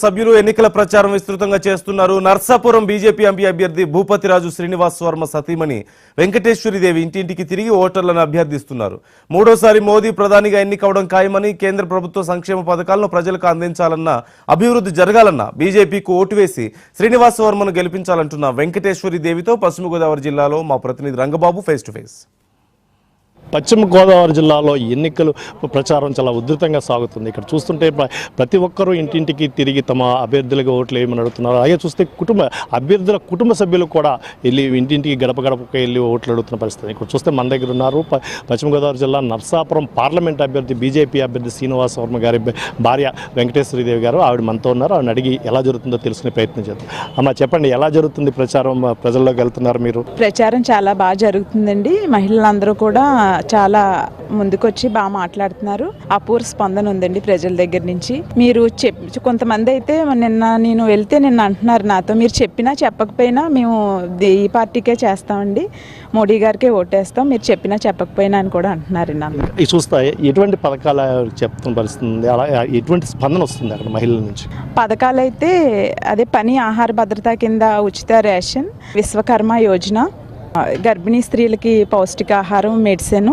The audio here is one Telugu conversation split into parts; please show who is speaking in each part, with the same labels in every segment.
Speaker 1: సభ్యులు ఎన్నికల ప్రచారం విస్తృతంగా చేస్తున్నారు. నర్సాపురం బీజేపీ ఎంపీ అభ్యర్థి భూపతిరాజు శ్రీనివాస్ వర్మ సతీమణి వెంకటేశ్వరిదేవి ఇంటింటికి తిరిగి ఓటర్లను అభ్యర్థిస్తున్నారు. మూడోసారి మోదీ ప్రధానిగా ఎన్నికవడం ఖాయమని, కేంద్ర ప్రభుత్వ సంక్షేమ పథకాలను ప్రజలకు అందించాలన్న, అభివృద్ధి జరగాలన్న బీజేపీకి ఓటు వేసి శ్రీనివాస్ వర్మను గెలిపించాలంటున్న వెంకటేశ్వరిదేవితో పశ్చిమ గోదావరి జిల్లాలో మా ప్రతినిధి రంగబాబు ఫేస్ టు ఫేస్.
Speaker 2: పశ్చిమ గోదావరి జిల్లాలో ఎన్నికలు ప్రచారం చాలా ఉధృతంగా సాగుతుంది. ఇక్కడ చూస్తుంటే ప్రతి ఒక్కరూ ఇంటింటికి తిరిగి తమ అభ్యర్థులుగా ఓట్లు వేయమని అడుగుతున్నారు. అలాగే చూస్తే అభ్యర్థుల కుటుంబ సభ్యులు కూడా వెళ్ళి ఇంటింటికి గడప గడపకి వెళ్ళి ఓట్లు అడుగుతున్న పరిస్థితి. ఇక్కడ చూస్తే మన దగ్గర ఉన్నారు పశ్చిమ గోదావరి జిల్లా నర్సాపురం పార్లమెంట్ అభ్యర్థి బీజేపీ అభ్యర్థి శ్రీనివాస్ వర్మ గారి భార్య వెంకటేశ్వరిదేవి గారు. ఆవిడ మనతో ఉన్నారు. ఆవిడని అడిగి ఎలా జరుగుతుందో తెలుసుకునే ప్రయత్నం చేద్దాం. అమ్మ, చెప్పండి, ఎలా జరుగుతుంది ప్రచారం? ప్రజల్లోకి వెళ్తున్నారు మీరు?
Speaker 3: ప్రచారం చాలా బాగా జరుగుతుందండి. మహిళలందరూ కూడా చాలా ముందుకొచ్చి బాగా మాట్లాడుతున్నారు. అపూర్వ స్పందన ఉందండి ప్రజల దగ్గర నుంచి. మీరు కొంతమంది అయితే నేను వెళ్తే నిన్న అంటున్నారు నాతో, మీరు చెప్పినా చెప్పకపోయినా మేము ఈ పార్టీకే చేస్తామండి, మోడీ గారికే ఓటేస్తాం, మీరు చెప్పినా చెప్పకపోయినా అని కూడా అంటున్నారు.
Speaker 2: ఇది చూస్తా ఎటువంటి పథకాలు చెప్తున్న పరిస్థితుంది, అలా ఎటువంటి స్పందన వస్తుంది అక్కడ మహిళల నుంచి?
Speaker 3: పథకాలు అయితే అదే పని ఆహార భద్రత కింద ఉచిత రేషన్, విశ్వకర్మ యోజన, గర్భిణీ స్త్రీలకి పౌష్టికాహారం, మెడిసిన్,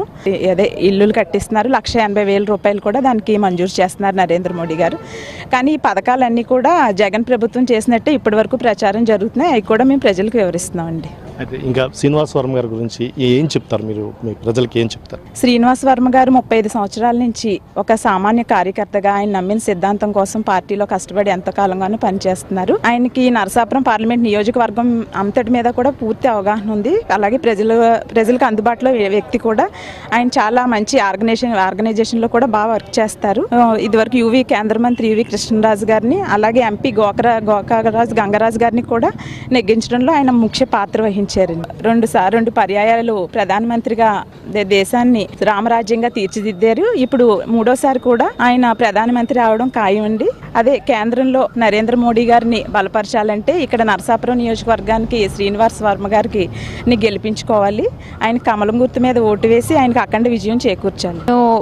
Speaker 3: అదే ఇల్లులు కట్టిస్తున్నారు. 1,80,000 రూపాయలు కూడా దానికి మంజూరు చేస్తున్నారు నరేంద్ర మోడీ గారు. కానీ ఈ పథకాలన్నీ కూడా జగన్ ప్రభుత్వం చేసినట్టే ఇప్పటి వరకు ప్రచారం జరుగుతున్నాయి. అవి కూడా మేము ప్రజలకు వివరిస్తున్నామండి.
Speaker 2: అయితే ఇంకా శ్రీనివాస్ వర్మ గారి గురించి ఏం చెప్తారు మీరు? మీ ప్రజలకి ఏం చెప్తారు?
Speaker 3: శ్రీనివాస్ వర్మ గారు 35 సంవత్సరాల నుంచి ఒక సామాన్య కార్యకర్తగా ఆయన నమ్మిన సిద్ధాంతం కోసం పార్టీలో కష్టపడి ఎంతకాలంగానూ పనిచేస్తున్నారు. ఆయనకి నరసాపురం పార్లమెంట్ నియోజకవర్గం అంతటి మీద కూడా పూర్తి అవగాహన ఉంది. అలాగే ప్రజలకు అందుబాటులో వ్యక్తి కూడా. ఆయన చాలా మంచి ఆర్గనైజేషన్లో కూడా బాగా వర్క్ చేస్తారు. ఇదివరకు కేంద్ర మంత్రి యువి కృష్ణరాజు గారిని, అలాగే ఎంపీ గోకారాజు గంగరాజు గారిని కూడా నెగ్గించడంలో ఆయన ముఖ్య పాత్ర వహించారు. 2 పర్యాయాలు ప్రధానమంత్రిగా దేశాన్ని రామరాజ్యంగా తీర్చిదిద్దారు. ఇప్పుడు 3వసారి కూడా ఆయన ప్రధానమంత్రి అవడం ఖాయం అండి. అదే కేంద్రంలో నరేంద్ర మోడీ గారిని బలపరచాలంటే ఇక్కడ నరసాపురం నియోజకవర్గానికి శ్రీనివాస్ వర్మ గారికి గెలిపించుకోవాలి. ఆయన కమలం గుర్తు మీద ఓటు వేసి ఆయనకు అఖండ విజయం చేకూర్చాలి.